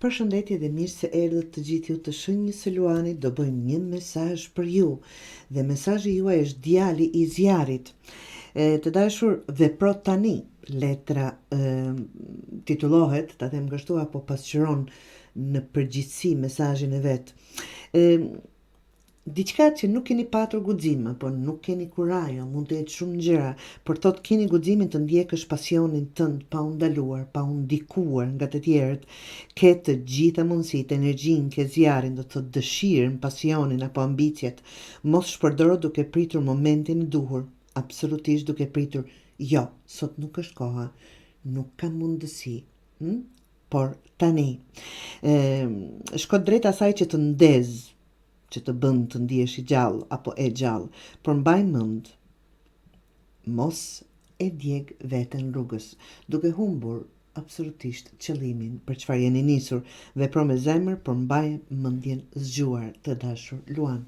Përshëndetje dhe mirë se erdhët të gjithë ju të Shënjës së Luanit, do bëjmë një mesazh për ju. Dhe mesazhi juaj është djali I zjarit. Të dashur, vepro tani. Letra titullohet, ta them kështu apo pasqyron në përgjithësi mesazhin e vet. Diçka që nuk keni patur guxim, apo nuk keni kurajo, mund të jetë shumë gjëra, por thot keni guximin të ndjekësh pasionin tënd pa u ndaluar, pa u ndikuar nga të tjerët, ke të gjitha mundësitë, energjinë, ke zjarrin, do të thot dëshirën, pasionin apo ambicjet. Mos shpërdoro duke pritur momentin e duhur, absolutisht duke pritur, jo, sot nuk është koha, nuk kam mundësi. Por tani, shko drejt asaj që të ndez, që të bën të ndihesh I gjallë apo e gjallë, por mbaj mend, mos e djeg veten rrugës, duke humbur absolutisht qëllimin për çfarë jeni nisur. Vepro me zemër, por mbaj mendjen zgjuar, të dashur Luan.